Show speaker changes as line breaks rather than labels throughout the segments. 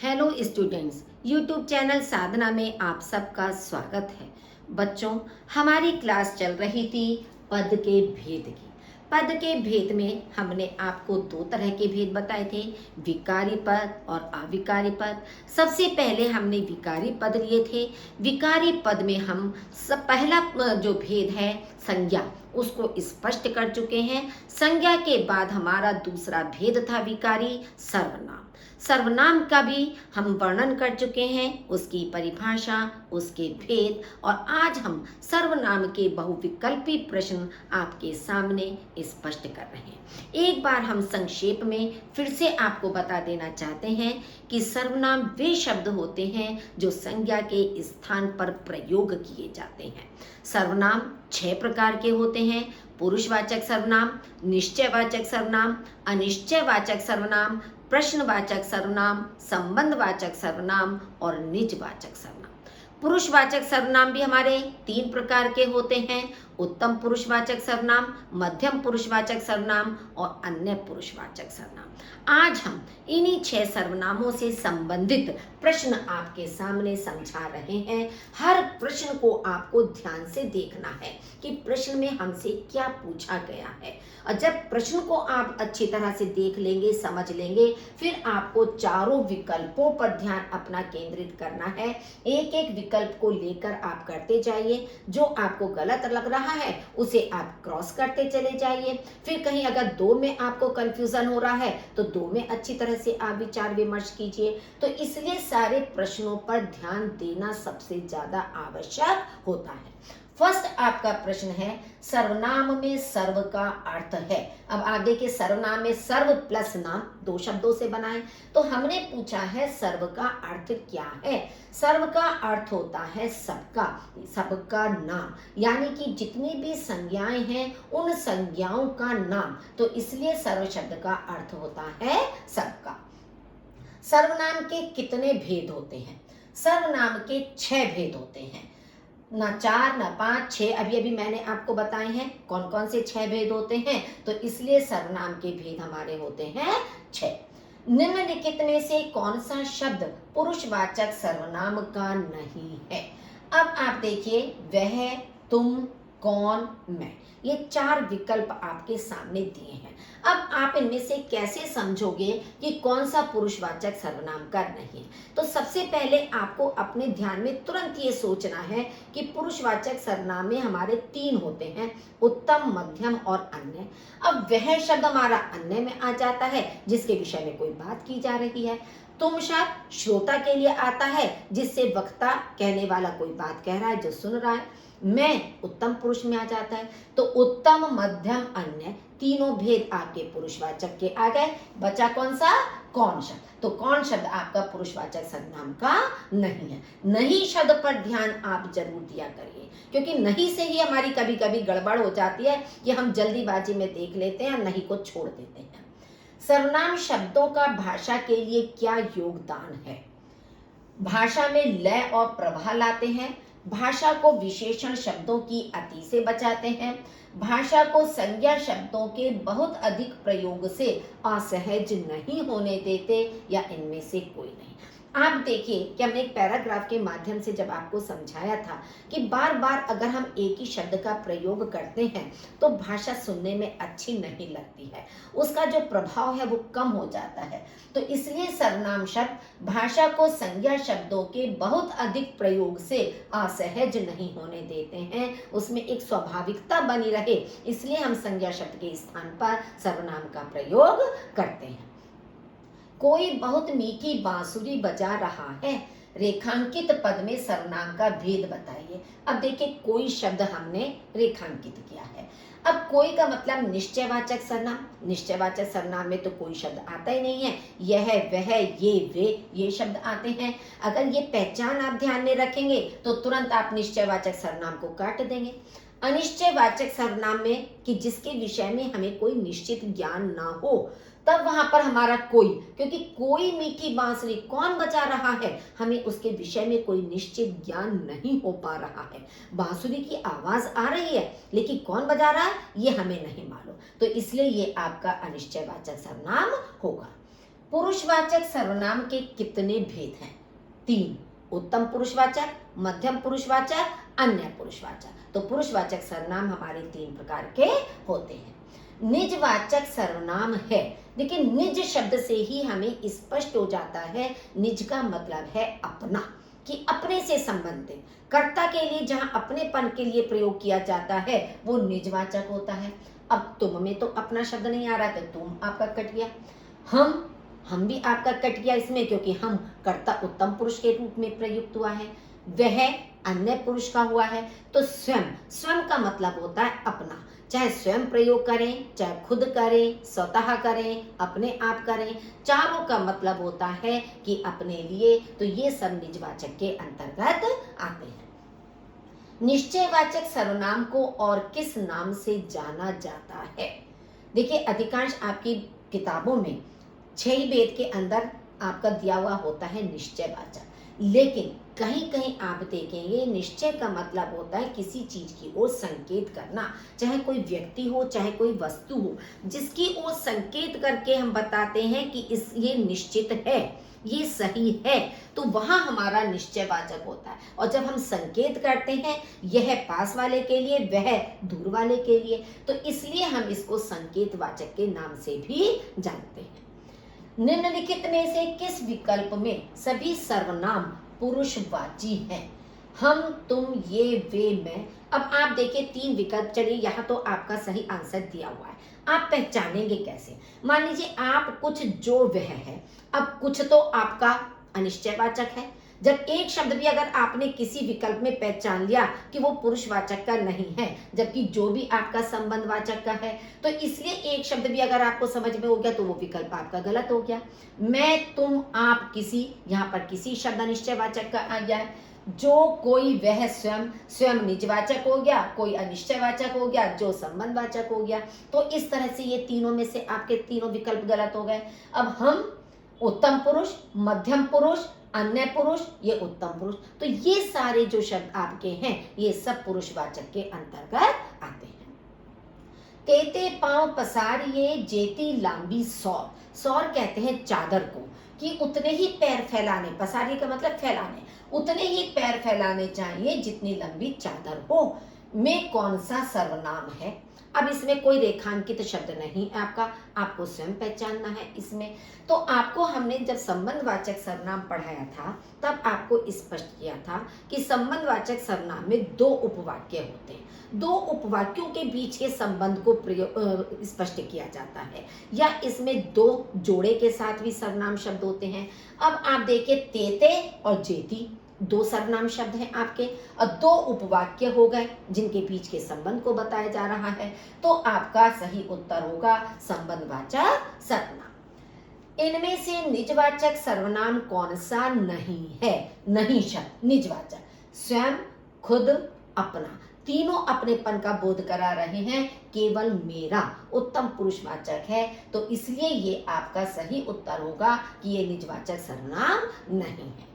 Hello students, YouTube channel साधना में आप सबका स्वागत है। बच्चों, हमारी क्लास चल रही थी पद के भेद की। पद के भेद में हमने आपको दो तरह के भेद बताए थे, विकारी पद और अविकारी पद। सबसे पहले हमने विकारी पद लिए थे। विकारी पद में हम सब पहला जो भेद है संज्ञा, उसको स्पष्ट कर चुके हैं। संज्ञा के बाद हमारा दूसरा भेद था विकारी सर्वनाम। सर्वनाम का भी हम वर्णन कर चुके हैं, उसकी परिभाषा, उसके भेद, और आज हम सर्वनाम के बहुविकल्पी प्रश्न आपके सामने स्पष्ट कर रहे हैं। एक बार हम संक्षेप में फिर से आपको बता देना चाहते हैं कि सर्वनाम वे शब्द होते हैं जो संज्ञा के स्थान पर प्रयोग किए जाते हैं। सर्वनाम 6 प्रकार के होते हैं: पुरुषवाचक सर्वनाम, निश्चयवाचक सर्वनाम, अनिश्चयवाचक सर्वनाम, प्रश्नवाचक सर्वनाम, संबंधवाचक सर्वनाम और निजवाचक सर्वनाम। पुरुषवाचक सर्वनाम भी हमारे 3 प्रकार के होते हैं: उत्तम पुरुषवाचक सर्वनाम, मध्यम पुरुषवाचक सर्वनाम और अन्य पुरुषवाचक सर्वनाम। आज हम इन्हीं 6 सर्वनामों से संबंधित प्रश्न आपके सामने समझा रहे हैं। हर प्रश्न को आपको ध्यान से देखना है कि प्रश्न में हमसे क्या पूछा गया है, और जब प्रश्न को आप अच्छी तरह से देख लेंगे, समझ लेंगे, फिर आपको चारों विकल्पों पर ध्यान अपना केंद्रित करना है। एक एक विकल्प को लेकर आप करते जाइए। जो आपको गलत लग रहा है उसे आप क्रॉस करते चले जाइए। फिर कहीं अगर 2 में आपको कंफ्यूजन हो रहा है तो 2 में अच्छी तरह से आप विचार विमर्श कीजिए। तो इसलिए सारे प्रश्नों पर ध्यान देना सबसे ज्यादा आवश्यक होता है। फर्स्ट आपका प्रश्न है, सर्वनाम में सर्व का अर्थ है। अब आप देखिए, सर्वनाम में सर्व प्लस नाम 2 शब्दों से बना है। तो हमने पूछा है सर्व का अर्थ क्या है। सर्व का अर्थ होता है सबका, सबका नाम, यानी कि जितनी भी संज्ञाएं हैं उन संज्ञाओं का नाम। तो इसलिए सर्व शब्द का अर्थ होता है सबका। सर्वनाम के कितने भेद होते हैं? सर्वनाम के 6 भेद होते हैं, ना 4 ना 5, 6 अभी अभी मैंने आपको बताए हैं। कौन कौन से 6 भेद होते हैं? तो इसलिए सर्वनाम के भेद हमारे होते हैं 6। निम्नलिखित में से कौन सा शब्द पुरुषवाचक सर्वनाम का नहीं है? अब आप देखिए, वह, तुम, कौन, मैं, ये 4 विकल्प आपके सामने दिए हैं। अब आप इनमें से कैसे समझोगे कि कौन सा पुरुषवाचक सर्वनाम का नहीं है? तो सबसे पहले आपको अपने ध्यान में तुरंत ये सोचना है कि पुरुषवाचक सर्वनाम में हमारे 3 होते हैं: उत्तम, मध्यम और अन्य। अब वह शब्द हमारा अन्य में आ जाता है, जिसके विषय में कोई बात की जा रही है। तुम शब्द श्रोता के लिए आता है, जिससे वक्ता, कहने वाला कोई बात कह रहा है, जो सुन रहा है। मैं उत्तम पुरुष में आ जाता है। तो उत्तम, मध्यम, अन्य, तीनों भेद आपके पुरुषवाचक के आ गए। बचा कौन सा? कौन शब्द। तो कौन शब्द आपका पुरुषवाचक सर्वनाम का नहीं है। नहीं शब्द पर ध्यान आप जरूर दिया करिए, क्योंकि नहीं से ही हमारी कभी कभी गड़बड़ हो जाती है कि हम जल्दीबाजी में देख लेते हैं और नहीं को छोड़ देते हैं। सर्वनाम शब्दों का भाषा के लिए क्या योगदान है? भाषा में लय और प्रवाह लाते हैं, भाषा को विशेषण शब्दों की अति से बचाते हैं, भाषा को संज्ञा शब्दों के बहुत अधिक प्रयोग से असहज नहीं होने देते, या इनमें से कोई नहीं। आप देखिए कि हमने एक पैराग्राफ के माध्यम से जब आपको समझाया था कि बार बार अगर हम एक ही शब्द का प्रयोग करते हैं तो भाषा सुनने में अच्छी नहीं लगती है, उसका जो प्रभाव है वो कम हो जाता है। तो इसलिए सर्वनाम शब्द भाषा को संज्ञा शब्दों के बहुत अधिक प्रयोग से असहज नहीं होने देते हैं, उसमें एक स्वाभाविकता बनी रहे, इसलिए हम संज्ञा शब्द के स्थान पर सर्वनाम का प्रयोग करते हैं। कोई बहुत मीठी बांसुरी बजा रहा है, रेखांकित पद में सर्वनाम का भेद बताइए। अब देखिए, कोई शब्द हमने रेखांकित किया है। अब कोई का मतलब निश्चयवाचक सर्वनाम। निश्चयवाचक सर्वनाम में तो कोई शब्द आता ही नहीं है। यह, वह, ये, वे, ये शब्द आते हैं। अगर ये पहचान आप ध्यान में रखेंगे तो तुरंत आप निश्चयवाचक सर्वनाम को काट देंगे। अनिश्चयवाचक सर्वनाम में कि जिसके विषय में हमें कोई निश्चित ज्ञान ना हो, तब वहां पर हमारा कोई, क्योंकि कोई मीठी बांसुरी कौन बजा रहा है, हमें उसके विषय में कोई निश्चित ज्ञान नहीं हो पा रहा है। बांसुरी की आवाज आ रही है, लेकिन कौन बजा रहा है ये हमें नहीं मालूम, तो इसलिए ये आपका अनिश्चयवाचक सर्वनाम होगा। पुरुषवाचक सर्वनाम के कितने भेद हैं? 3। उत्तम पुरुषवाचक, मध्यम पुरुषवाचक, अन्य पुरुषवाचक। तो पुरुषवाचक सर्वनाम हमारे 3 प्रकार के होते हैं। निजवाचक सर्वनाम है, देखिए निज शब्द से ही हमें स्पष्ट हो जाता है, निज का मतलब है अपना, कि अपने से संबंधित। कर्ता के लिए जहां अपनेपन के लिए प्रयोग किया जाता है वो निजवाचक होता है। अब तुम में तो अपना शब्द नहीं आ रहा है तो तुम आपका कट गया, हम भी आपका कट गया इसमें, क्योंकि हम कर्ता उत्तम पुरुष के रूप में प्रयुक्त हुआ है, वह अन्य पुरुष का हुआ है। तो स्वयं का मतलब होता है अपना, चाहे स्वयं प्रयोग करें, चाहे खुद करें, स्वतः करें, अपने आप करें, चारों का मतलब होता है कि अपने लिए। तो ये सब निजवाचक के अंतर्गत आते हैं। निश्चयवाचक सर्वनाम को और किस नाम से जाना जाता है? देखिए अधिकांश आपकी किताबों में 6 भेद के अंदर आपका दिया हुआ होता है निश्चयवाचक, लेकिन कहीं कहीं आप देखेंगे निश्चय का मतलब होता है किसी चीज की ओर संकेत करना, चाहे कोई व्यक्ति हो, चाहे कोई वस्तु हो, जिसकी ओर संकेत करके हम बताते हैं कि ये निश्चित है, ये सही है, तो वहां हमारा निश्चयवाचक होता है। और जब हम संकेत करते हैं यह पास वाले के लिए, वह दूर वाले के लिए, तो इसलिए हम इसको संकेतवाचक के नाम से भी जानते हैं। निम्नलिखित में से किस विकल्प में सभी सर्वनाम पुरुषवाची हैं? हम, तुम, ये, वे, मैं। अब आप देखिए 3 विकल्प, चलिए यहाँ तो आपका सही आंसर दिया हुआ है, आप पहचानेंगे कैसे? मान लीजिए आप कुछ जो वह है, अब कुछ तो आपका अनिश्चयवाचक है। जब एक शब्द भी अगर आपने किसी विकल्प में पहचान लिया कि वो पुरुषवाचक का नहीं है, जबकि जो भी आपका संबंधवाचक का है, तो इसलिए एक शब्द भी अगर आपको समझ में हो गया तो वो विकल्प आपका गलत हो गया। मैं, तुम, आप, किसी, यहाँ पर किसी शब्द अनिश्चयवाचक का आ गया है। जो, कोई, वह, स्वयं निजवाचक हो गया, कोई अनिश्चयवाचक हो गया, जो संबंधवाचक हो गया। तो इस तरह से ये तीनों में से आपके तीनों विकल्प गलत हो गए। अब हम उत्तम पुरुष, मध्यम पुरुष, अन्य पुरुष, ये उत्तम पुरुष, तो ये सारे जो शब्द आपके हैं ये सब पुरुषवाचक के अंतर्गत आते हैं। तेते पांव पसारिए जेती लांबी सौर, सौर कहते हैं चादर को, कि उतने ही पैर फैलाने, पसारिए का मतलब फैलाने, उतने ही पैर फैलाने चाहिए जितनी लंबी चादर हो। में कौन सा सर्वनाम है? अब इसमें कोई रेखांकित शब्द नहीं है आपको स्वयं पहचानना है इसमें। तो आपको हमने जब संबंधवाचक सर्वनाम पढ़ाया था तब आपको स्पष्ट किया था कि संबंधवाचक सर्वनाम में 2 उपवाक्य होते हैं, 2 उपवाक्यों के बीच के संबंध को स्पष्ट किया जाता है, या इसमें 2 जोड़े के साथ भी सर्वनाम शब्द होते हैं। अब आप देखिए तेते और जेती 2 सर्वनाम शब्द हैं आपके, और 2 उपवाक्य हो गए जिनके बीच के संबंध को बताया जा रहा है। तो आपका सही उत्तर होगा संबंधवाचक सर्वनाम। इनमें से निजवाचक सर्वनाम कौन सा नहीं है? नहीं शब्द निजवाचक, स्वयं, खुद, अपना, तीनों अपनेपन का बोध करा रहे हैं। केवल मेरा उत्तम पुरुषवाचक है, तो इसलिए ये आपका सही उत्तर होगा कि ये निजवाचक सर्वनाम नहीं है।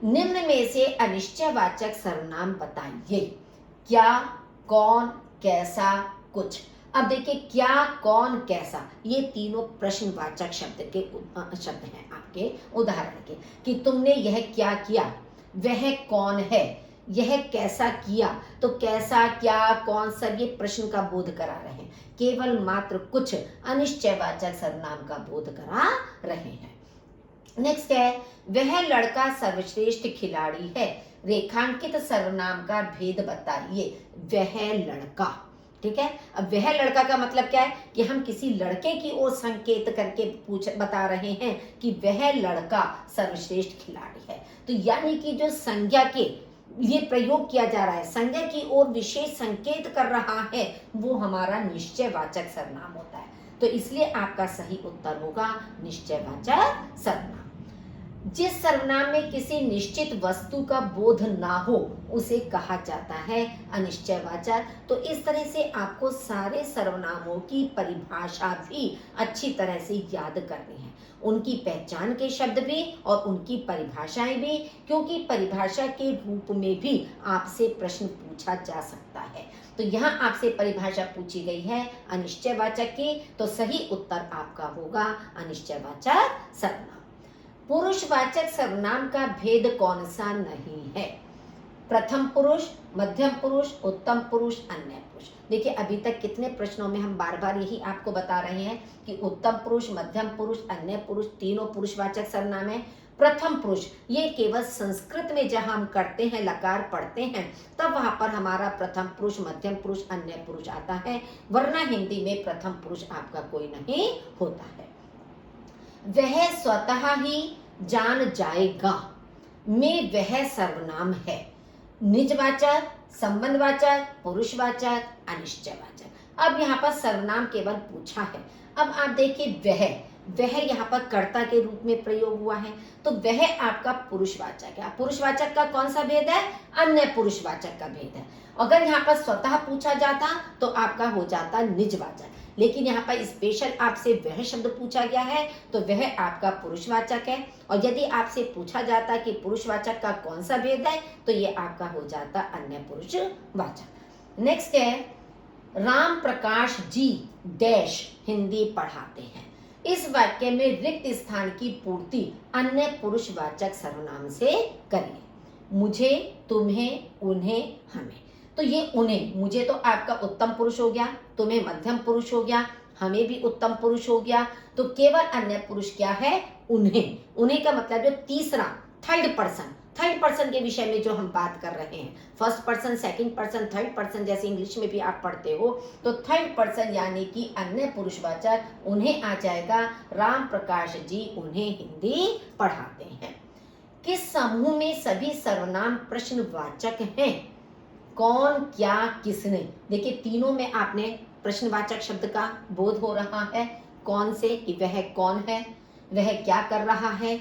निम्न में से अनिश्चयवाचक सर्वनाम बताइए। क्या, कौन, कैसा, कुछ। अब देखिए क्या, कौन, कैसा, ये तीनों प्रश्नवाचक शब्द हैं आपके उदाहरण के, कि तुमने यह क्या किया, वह कौन है, यह कैसा किया। तो कैसा, क्या, कौन, सब ये प्रश्न का बोध करा रहे हैं, केवल मात्र कुछ अनिश्चयवाचक सर्वनाम का बोध करा रहे हैं। नेक्स्ट है, वह लड़का सर्वश्रेष्ठ खिलाड़ी है, रेखांकित सर्वनाम का भेद बताइए। वह लड़का, ठीक है। अब वह लड़का का मतलब क्या है कि हम किसी लड़के की ओर संकेत करके बता रहे हैं कि वह लड़का सर्वश्रेष्ठ खिलाड़ी है। तो यानी कि जो संज्ञा के ये प्रयोग किया जा रहा है, संज्ञा की ओर विशेष संकेत कर रहा है, वो हमारा निश्चयवाचक सर्वनाम होता है। तो इसलिए आपका सही उत्तर होगा निश्चयवाचक सर्वनाम। जिस सर्वनाम में किसी निश्चित वस्तु का बोध ना हो उसे कहा जाता है अनिश्चयवाचक। तो इस तरह से आपको सारे सर्वनामों की परिभाषा भी अच्छी तरह से याद करनी है, उनकी पहचान के शब्द भी और उनकी परिभाषाएं भी, क्योंकि परिभाषा के रूप में भी आपसे प्रश्न पूछा जा सकता है। तो यहाँ आपसे परिभाषा पूछी गई है अनिश्चयवाचक की, तो सही उत्तर आपका होगा अनिश्चयवाचक सर्वनाम। पुरुषवाचक सर्वनाम का भेद कौन सा नहीं है? प्रथम पुरुष, मध्यम पुरुष, उत्तम पुरुष, अन्य पुरुष। देखिए अभी तक कितने प्रश्नों में हम बार बार यही आपको बता रहे हैं कि उत्तम पुरुष, मध्यम पुरुष, अन्य पुरुष तीनों पुरुषवाचक सर्वनाम है। प्रथम पुरुष ये केवल संस्कृत में जहां हम करते हैं, लकार पढ़ते हैं, तब वहां पर हमारा प्रथम पुरुष, मध्यम पुरुष, अन्य पुरुष आता है, वरना हिंदी में प्रथम पुरुष आपका कोई नहीं होता है। वह स्वतः ही जान जाएगा में वह सर्वनाम है निजवाचक, संबंधवाचक, पुरुषवाचक, अनिश्चयवाचक। अब यहाँ पर सर्वनाम केवल पूछा है। अब आप देखिए वह यहाँ पर कर्ता के रूप में प्रयोग हुआ है, तो वह आपका पुरुषवाचक है। पुरुषवाचक का कौन सा भेद है? अन्य पुरुषवाचक का भेद है। अगर यहाँ पर स्वतः पूछा जाता तो आपका हो जाता निजवाचक, लेकिन यहाँ पर स्पेशल आपसे वह शब्द पूछा गया है तो वह आपका पुरुषवाचक है। और यदि आपसे पूछा जाता कि पुरुषवाचक का कौन सा भेद है तो ये आपका हो जाता अन्य पुरुषवाचक। नेक्स्ट है राम प्रकाश जी डैश हिंदी पढ़ाते हैं। इस वाक्य में रिक्त स्थान की पूर्ति अन्य पुरुषवाचक सर्वनाम से करिए। मुझे, तुम्हें, उन्हें, हमें। तो ये उन्हें, मुझे तो आपका उत्तम पुरुष हो गया, तुम्हें मध्यम पुरुष हो गया, हमें भी उत्तम पुरुष हो गया। तो केवल अन्य पुरुष क्या है? उन्हें। उन्हें का मतलब जो तीसरा थर्ड पर्सन के विषय में जो हम बात कर रहे हैं, first person, second person, third person, जैसे इंग्लिश में भी आप पढ़ते हो, तो थर्ड पर्सन यानी कि अन्य पुरुषवाचक उन्हें आ जाएगा। राम प्रकाश जी उन्हें हिंदी पढ़ाते हैं। किस समूह में सभी सर्वनाम प्रश्नवाचक हैं? कौन, क्या, किसने। देखिए तीनों में आपने प्रश्नवाचक शब्द का बोध हो रहा है। कौन से कि वह कौन है, वह क्या कर रहा है,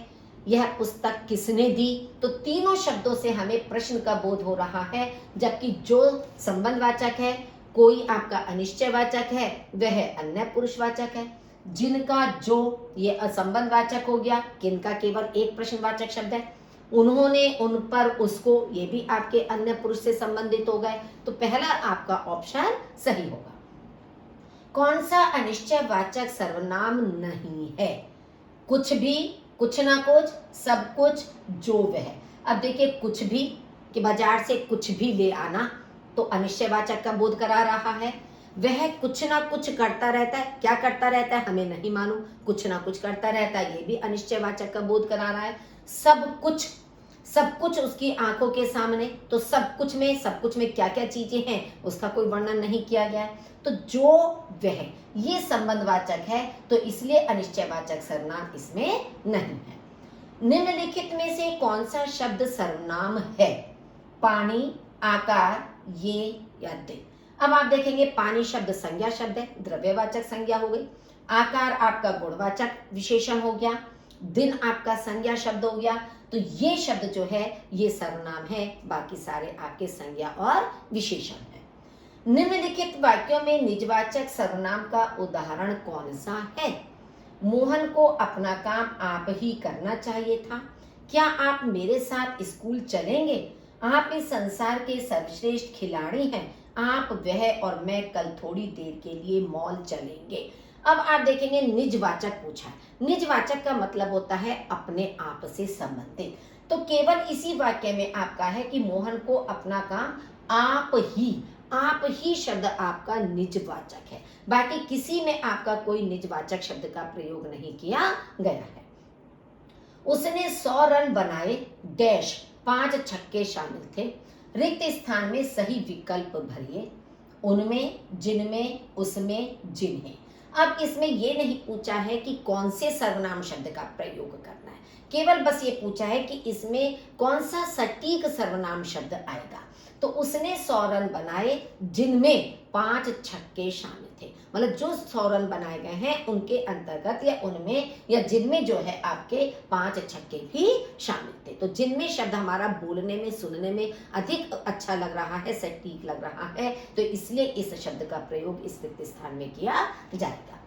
यह पुस्तक किसने दी। तो तीनों शब्दों से हमें प्रश्न का बोध हो रहा है। जबकि जो संबंधवाचक है, कोई आपका अनिश्चयवाचक है, वह अन्य पुरुषवाचक है। जिनका, जो, ये असंबंधवाचक हो गया, किनका केवल एक प्रश्नवाचक शब्द है। उन्होंने, उन पर, उसको, ये भी आपके अन्य पुरुष से संबंधित हो गए। तो पहला आपका ऑप्शन सही होगा। कौन सा अनिश्चयवाचक सर्वनाम नहीं है? कुछ भी, कुछ ना कुछ, सब कुछ, जो वह। अब देखिए कुछ भी कि बाजार से कुछ भी ले आना तो अनिश्चयवाचक का बोध करा रहा है। वह कुछ ना कुछ करता रहता है, क्या करता रहता है हमें नहीं मालूम, कुछ ना कुछ करता रहता है, ये भी अनिश्चयवाचक का बोध करा रहा है। सब कुछ उसकी आंखों के सामने, तो सब कुछ में क्या क्या चीजें हैं उसका कोई वर्णन नहीं किया गया है। तो जो, वह, ये संबंधवाचक है, तो इसलिए अनिश्चयवाचक सर्वनाम इसमें नहीं है। निम्नलिखित में से कौन सा शब्द सर्वनाम है? पानी, आकार, ये या दिन। अब आप देखेंगे पानी शब्द संज्ञा शब्द है, द्रव्यवाचक संज्ञा हो गई। आकार आपका गुणवाचक विशेषण हो गया। दिन आपका संज्ञा शब्द हो गया। तो ये शब्द जो है ये सर्वनाम है, बाकी सारे आपके संज्ञा और विशेषण है। निम्नलिखित वाक्यों में निजवाचक सर्वनाम का उदाहरण कौन सा है? मोहन को अपना काम आप ही करना चाहिए था। क्या आप मेरे साथ स्कूल चलेंगे? आप इस संसार के सर्वश्रेष्ठ खिलाड़ी हैं। आप, वह और मैं कल थोड़ी देर के लिए मॉल चलेंगे। अब आप देखेंगे निजवाचक पूछा है। निजवाचक का मतलब होता है अपने आप से संबंधित। तो केवल इसी वाक्य में आपका है कि मोहन को अपना काम आप ही शब्द आपका निजवाचक है। बाकी किसी में आपका कोई निजवाचक शब्द का प्रयोग नहीं किया गया है। उसने 100 रन बनाए डैश 5 छक्के शामिल थे। रिक्त स्थान में सही विकल्प भरिए। उनमें, जिनमें, उसमें, जिन्हें। अब इसमें ये नहीं पूछा है कि कौन से सर्वनाम शब्द का प्रयोग करना है, केवल बस ये पूछा है कि इसमें कौन सा सटीक सर्वनाम शब्द आएगा। तो उसने 100 रन बनाए जिनमें 5 छक्के शामिल थे, मतलब जो सौरन बनाए गए हैं उनके अंतर्गत या उनमें या जिनमें जो है आपके 5 छक्के भी शामिल थे। तो जिनमें शब्द हमारा बोलने में सुनने में अधिक अच्छा लग रहा है, सटीक लग रहा है, तो इसलिए इस शब्द का प्रयोग इस रिक्त स्थान में किया जाएगा।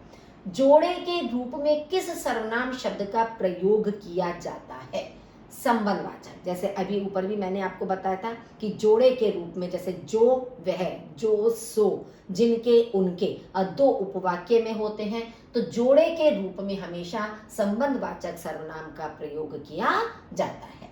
जोड़े के रूप में किस सर्वनाम शब्द का प्रयोग किया जाता है? संबंधवाचक। जैसे अभी ऊपर भी मैंने आपको बताया था कि जोड़े के रूप में, जैसे जो वह, जो सो, जिनके उनके, और 2 उपवाक्य में होते हैं, तो जोड़े के रूप में हमेशा संबंधवाचक सर्वनाम का प्रयोग किया जाता है।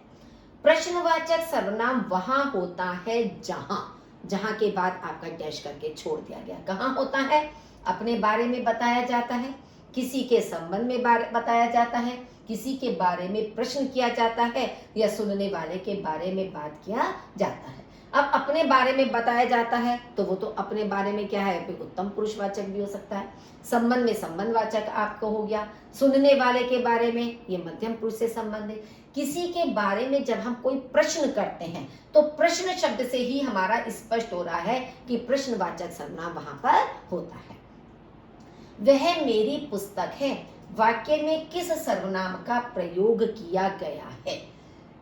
प्रश्नवाचक सर्वनाम वहां होता है जहां के बाद आपका डैश करके छोड़ दिया गया। कहां होता है? अपने बारे में बताया जाता है, किसी के संबंध में बताया जाता है, किसी के बारे में प्रश्न किया जाता है, या सुनने वाले के बारे में बात किया जाता है। अब अपने बारे में बताया जाता है तो वो तो अपने बारे में क्या है, उत्तम पुरुषवाचक भी हो सकता है। संबंध में संबंधवाचक आपको हो गया। सुनने वाले के बारे में ये मध्यम पुरुष से संबंधित। किसी के बारे में जब हम कोई प्रश्न करते हैं तो प्रश्न शब्द से ही हमारा स्पष्ट हो रहा है कि प्रश्नवाचक सर्वनाम वहां पर होता है। वह मेरी पुस्तक है, वाक्य में किस सर्वनाम का प्रयोग किया गया है?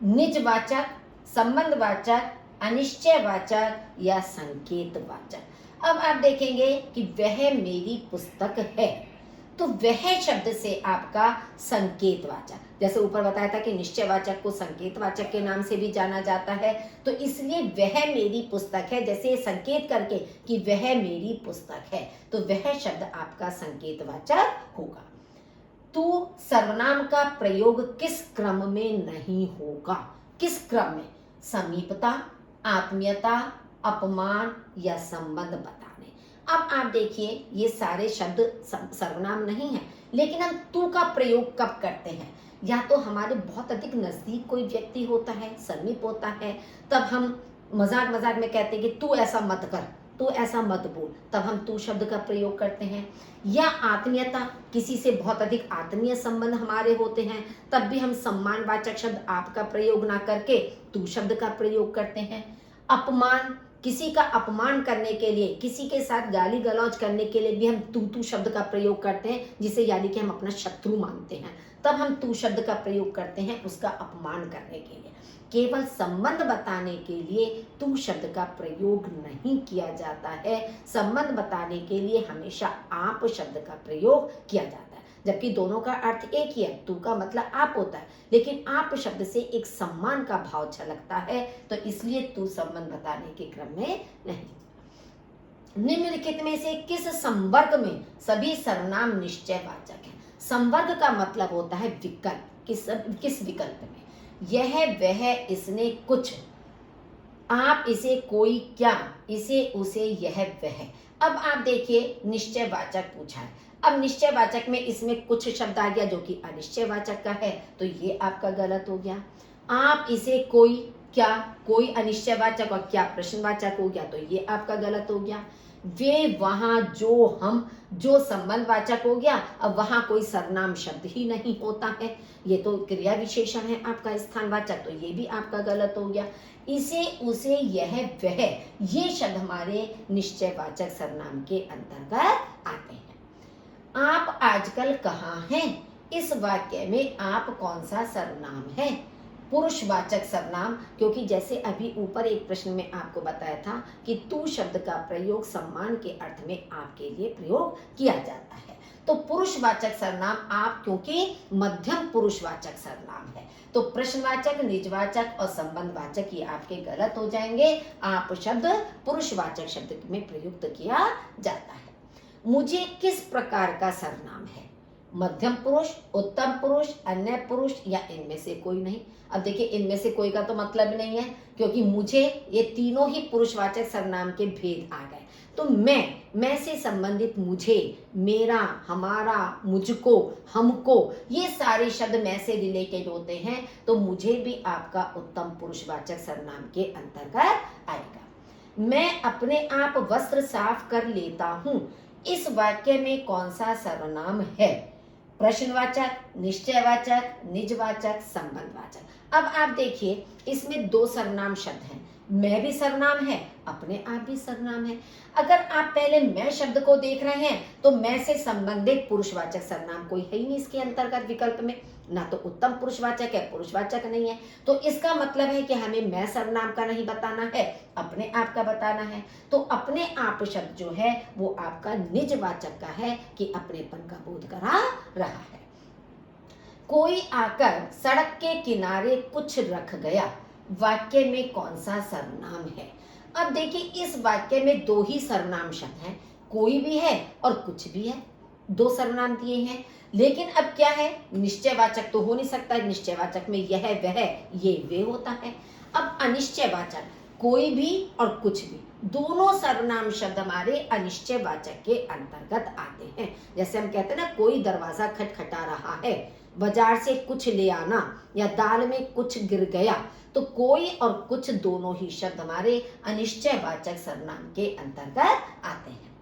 निजवाचक, संबंधवाचक, अनिश्चयवाचक या संकेतवाचक। अब आप देखेंगे कि वह मेरी पुस्तक है, तो वह शब्द से आपका संकेतवाचक, जैसे ऊपर बताया था कि निश्चयवाचक को संकेतवाचक के नाम से भी जाना जाता है, तो इसलिए वह मेरी पुस्तक है, जैसे संकेत करके कि वह मेरी पुस्तक है, तो वह शब्द आपका संकेतवाचक होगा। तू सर्वनाम का प्रयोग किस क्रम में नहीं होगा? किस क्रम में? समीपता, आत्मीयता, अपमान या संबंध बताने। अब आप देखिए ये सारे शब्द सर्वनाम नहीं है, लेकिन हम तू का प्रयोग कब करते हैं? या तो हमारे बहुत अधिक नजदीक कोई व्यक्ति होता है, समीप होता है, तब हम मजाक मजाक में कहते हैं कि तू ऐसा मत कर, तू ऐसा मत बोल, तब हम तू शब्द का प्रयोग करते हैं। या आत्मीयता, किसी से बहुत अधिक आत्मीय संबंध हमारे होते हैं, तब भी हम सम्मानवाचक शब्द आप का प्रयोग ना करके तू शब्द का प्रयोग करते हैं। अपमान, किसी का अपमान करने के लिए, किसी के साथ गाली गलौज करने के लिए भी हम तू शब्द का प्रयोग करते हैं, जिसे यानी कि हम अपना शत्रु मानते हैं, तब हम तू शब्द का प्रयोग करते हैं उसका अपमान करने के लिए। केवल संबंध बताने के लिए तू शब्द का प्रयोग नहीं किया जाता है। संबंध बताने के लिए हमेशा आप शब्द का प्रयोग किया जाता है, जबकि दोनों का अर्थ एक ही है। तू का मतलब आप होता है, लेकिन आप शब्द से एक सम्मान का भाव झलकता है, तो इसलिए तू संबंध बताने के क्रम में नहीं। निम्नलिखित में से किस संवर्ग में सभी सर्वनाम निश्चयवाचक हैं? संवर्ग का मतलब होता है विकल्प। किस विकल्प में? यह, वह, इसने, कुछ, आप, इसे, कोई, क्या, इसे, उसे, यह, वह। अब आप देखिए निश्चयवाचक पूछा है। अब निश्चयवाचक में इसमें कुछ शब्द आ गया जो कि अनिश्चयवाचक का है, तो ये आपका गलत हो गया। आप, इसे, कोई, क्या, कोई अनिश्चयवाचक और क्या प्रश्नवाचक हो गया, तो ये आपका गलत हो गया। वे, वहां, जो, हम, जो संबंधवाचक हो गया। अब वहां कोई सर्वनाम शब्द ही नहीं होता है, ये तो क्रिया विशेषण है आपका स्थानवाचक, तो ये भी आपका गलत हो गया। इसे, उसे, यह, वह, ये शब्द हमारे निश्चयवाचक सर्वनाम के अंतर्गत आते हैं। आप आजकल कहाँ हैं? इस वाक्य में आप कौन सा सर्वनाम है? पुरुषवाचक सर्वनाम, क्योंकि जैसे अभी ऊपर एक प्रश्न में आपको बताया था कि तू शब्द का प्रयोग सम्मान के अर्थ में आपके लिए प्रयोग किया जाता है, तो पुरुषवाचक सर्वनाम आप, क्योंकि मध्यम पुरुषवाचक सर्वनाम है, तो प्रश्नवाचक, निजवाचक और संबंधवाचक ये आपके गलत हो जाएंगे। आप शब्द पुरुषवाचक शब्द में प्रयुक्त किया जाता है। मुझे किस प्रकार का सर्वनाम है? मध्यम पुरुष, उत्तम पुरुष, अन्य पुरुष या इनमें से कोई नहीं। अब देखिए इनमें से कोई का तो मतलब नहीं है, क्योंकि मुझे, ये तीनों ही पुरुषवाचक सर्वनाम के भेद आ गए। तो मैं से संबंधित मुझे, मेरा, हमारा, मुझको, हमको, ये सारे शब्द मैं से रिलेटेड होते हैं, तो मुझे भी आपका उत्तम पुरुषवाचक सर्वनाम के अंतर्गत आएगा। मैं अपने आप वस्त्र साफ कर लेता हूँ, इस वाक्य में कौन सा सर्वनाम है? प्रश्नवाचक, निश्चयवाचक, निजवाचक, संबंधवाचक। अब आप देखिए इसमें दो सर्वनाम शब्द हैं। मैं भी सर्वनाम है, अपने आप भी सर्वनाम है। अगर आप पहले मैं शब्द को देख रहे हैं तो मैं से संबंधित पुरुषवाचक सर्वनाम कोई है ही नहीं इसके अंतर्गत विकल्प में, ना तो उत्तम पुरुषवाचक है, पुरुषवाचक नहीं है। तो इसका मतलब है कि हमें मैं सर्वनाम का नहीं बताना है, अपने आप का बताना है। तो अपने आप शब्द जो है वो आपका निजवाचक का है कि अपनेपन का बोध करा रहा है। कोई आकर सड़क के किनारे कुछ रख गया, वाक्य में कौन सा सर्वनाम है? अब देखिए इस वाक्य में दो ही सर्वनाम शब्द हैं, कोई भी है और कुछ भी है, दो सर्वनाम दिए हैं। लेकिन अब क्या है, निश्चयवाचक तो हो नहीं सकता, निश्चयवाचक में यह वह ये वे होता है। अब अनिश्चयवाचक कोई भी और कुछ भी, दोनों सर्वनाम शब्द हमारे अनिश्चयवाचक के अंतर्गत आते हैं। जैसे हम कहते हैं ना, कोई दरवाजा खटखटा रहा है, बाजार से कुछ ले आना, या दाल में कुछ गिर गया, तो कोई और कुछ दोनों ही शब्द हमारे अनिश्चयवाचक सर्वनाम के अंतर्गत आते हैं।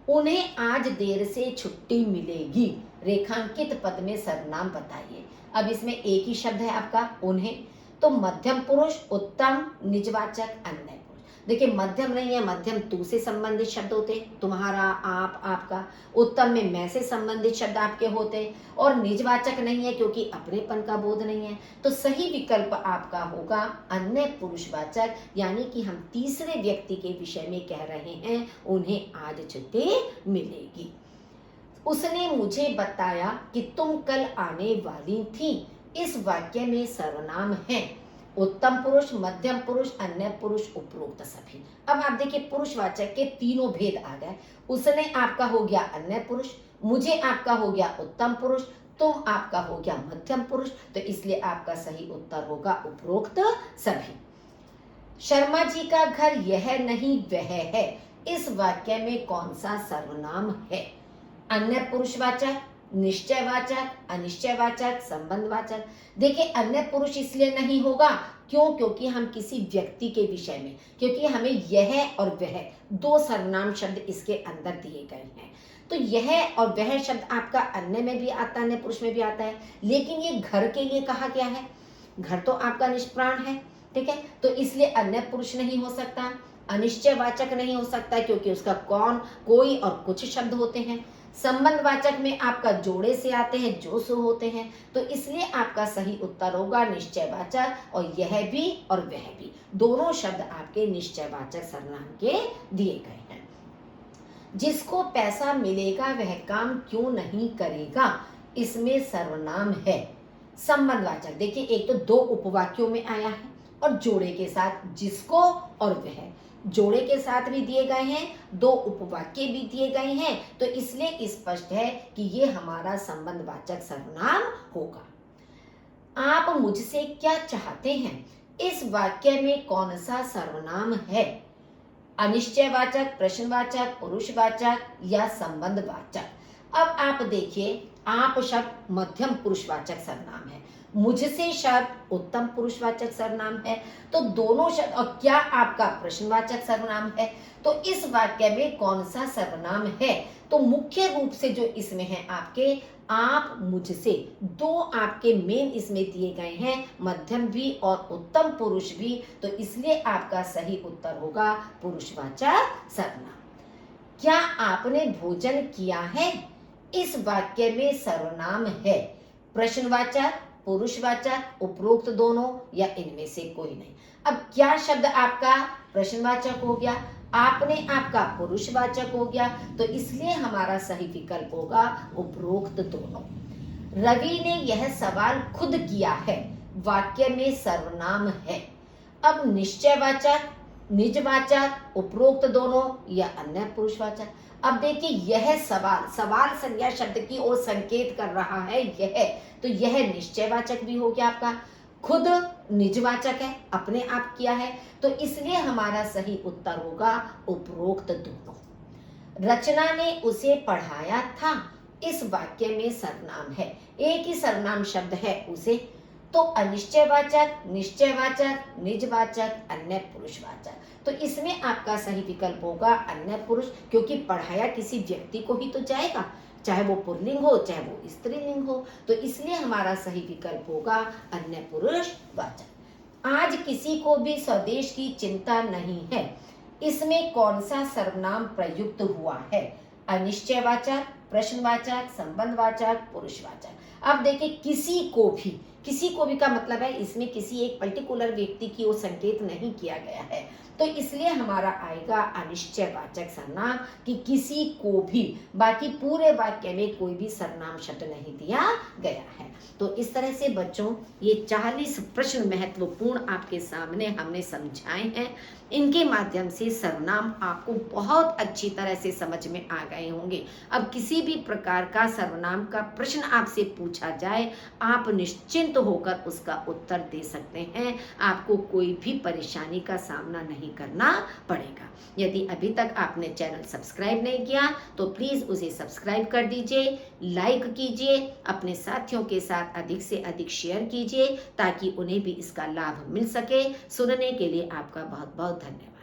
उन्हें आज देर से छुट्टी मिलेगी, रेखांकित पद में सर्वनाम बताइए। अब इसमें एक ही शब्द है आपका उन्हें, तो मध्यम पुरुष, उत्तम, निजवाचक, अन्य पुरुष। देखिए मध्यम नहीं है, मध्यम तू से संबंधित शब्द होते, तुम्हारा, आप, आपका। उत्तम में मैं से संबंधित शब्द आपके होते, और निजवाचक नहीं है क्योंकि अपनेपन का बोध नहीं है। तो सही विकल्प आपका होगा अन्य पुरुषवाचक, यानी कि हम तीसरे व्यक्ति के विषय में कह रहे हैं उन्हें आज छुट्टी मिलेगी। उसने मुझे बताया कि तुम कल आने वाली थी। इस वाक्य में सर्वनाम है उत्तम पुरुष, मध्यम पुरुष, अन्य पुरुष, उपरोक्त सभी। अब आप देखिए पुरुषवाचक के तीनों भेद आ गए। उसने आपका हो गया अन्य पुरुष, मुझे आपका हो गया उत्तम पुरुष, तुम आपका हो गया मध्यम पुरुष। तो इसलिए आपका सही उत्तर होगा उपरोक्त सभी। शर्मा जी का घर यह नहीं वह है, इस वाक्य में कौन सा सर्वनाम है? अन्य पुरुषवाचक, निश्चयवाचक, अनिश्चयवाचक, संबंधवाचक। देखिए अन्य पुरुष इसलिए नहीं होगा, क्यों? क्योंकि हम किसी व्यक्ति के विषय में, क्योंकि हमें यह और वह दो सर्वनाम शब्द इसके अंदर दिए गए हैं। तो यह और वह शब्द आपका अन्य में भी आता है, अन्य पुरुष में भी आता है, लेकिन ये घर के लिए कहा गया है। घर तो आपका निष्प्राण है, ठीक है, तो इसलिए अन्य पुरुष नहीं हो सकता, अनिश्चयवाचक नहीं हो सकता क्योंकि उसका कौन, कोई और कुछ शब्द होते हैं। संबंधवाचक में आपका जोड़े से आते हैं, जो सो होते हैं, तो इसलिए आपका सही उत्तर होगा निश्चयवाचक, और यह भी और वह भी दोनों शब्द आपके निश्चयवाचक सर्वनाम के दिए गए हैं। जिसको पैसा मिलेगा वह काम क्यों नहीं करेगा, इसमें सर्वनाम है संबंधवाचक। देखिए एक तो दो उपवाक्यों में आया है और जोड़े के साथ जिसको और वह, जोड़े के साथ भी दिए गए हैं, दो उपवाक्य भी दिए गए हैं, तो इसलिए स्पष्ट है कि ये हमारा संबंधवाचक सर्वनाम होगा। आप मुझसे क्या चाहते हैं, इस वाक्य में कौन सा सर्वनाम है? अनिश्चयवाचक, प्रश्नवाचक, पुरुषवाचक या संबंधवाचक? अब आप देखिए आप शब्द मध्यम पुरुषवाचक सर्वनाम है, मुझसे शब्द उत्तम पुरुषवाचक सर्वनाम है, तो दोनों शब्द, और क्या आपका प्रश्नवाचक सर्वनाम है। तो इस वाक्य में कौन सा सर्वनाम है? तो मुख्य रूप से जो इसमें है आपके आप मुझसे, दो आपके मेन इसमें दिए गए हैं, मध्यम भी और उत्तम पुरुष भी, तो इसलिए आपका सही उत्तर होगा पुरुषवाचक सर्वनाम। क्या आपने भोजन किया है, इस वाक्य में सर्वनाम है प्रश्नवाचक, पुरुषवाचक, उपरोक्त दोनों या इनमें से कोई नहीं। अब क्या शब्द आपका प्रश्नवाचक हो गया, आपने आपका पुरुषवाचक हो गया, तो इसलिए हमारा सही विकल्प होगा उपरोक्त दोनों। रवि ने यह सवाल खुद किया है, वाक्य में सर्वनाम है। अब निश्चयवाचक, निजवाचक, उपरोक्त दोनों या अन्य पुरुषवाचक। अब देखिए यह सवाल, सवाल संज्ञा शब्द की ओर संकेत कर रहा है यह, तो यह निश्चयवाचक भी हो गया आपका, खुद निजवाचक है, अपने आप किया है, तो इसलिए हमारा सही उत्तर होगा उपरोक्त दोनों। रचना ने उसे पढ़ाया था, इस वाक्य में सर्वनाम है, एक ही सर्वनाम शब्द है उसे, तो अनिश्चयवाचक, निश्चयवाचक, निजवाचक, अन्य पुरुषवाचक। तो इसमें आपका सही विकल्प होगा अन्य पुरुष, क्योंकि पढ़ाया किसी व्यक्ति को ही तो जाएगा, चाहे वो पुल्लिंग हो चाहे वो स्त्रीलिंग हो। तो इसलिए हमारा सही विकल्प होगा अन्य पुरुषवाचक। आज किसी को भी स्वदेश की चिंता नहीं है, इसमें कौन सा सर्वनाम प्रयुक्त हुआ है? अनिश्चयवाचक, प्रश्नवाचक, संबंधवाचक, पुरुषवाचक। अब देखिए किसी को भी का मतलब है इसमें किसी एक पर्टिकुलर व्यक्ति की ओर संकेत नहीं किया गया है, तो इसलिए हमारा आएगा अनिश्चयवाचक सर्वनाम कि किसी को भी। बाकी पूरे वाक्य में कोई भी सर्वनाम शब्द नहीं दिया गया है। तो इस तरह से बच्चों ये 40 प्रश्न महत्वपूर्ण आपके सामने हमने समझाए हैं। इनके माध्यम से सर्वनाम आपको बहुत अच्छी तरह से समझ में आ गए होंगे। अब किसी भी प्रकार का सर्वनाम का प्रश्न आपसे पूछा जाए, आप निश्चिंत होकर उसका उत्तर दे सकते हैं। आपको कोई भी परेशानी का सामना नहीं करना पड़ेगा। यदि अभी तक आपने चैनल सब्सक्राइब नहीं किया तो प्लीज़ उसे सब्सक्राइब कर दीजिए, लाइक कीजिए, अपने साथियों के साथ अधिक से अधिक शेयर कीजिए ताकि उन्हें भी इसका लाभ मिल सके। सुनने के लिए आपका बहुत बहुत धन्यवाद।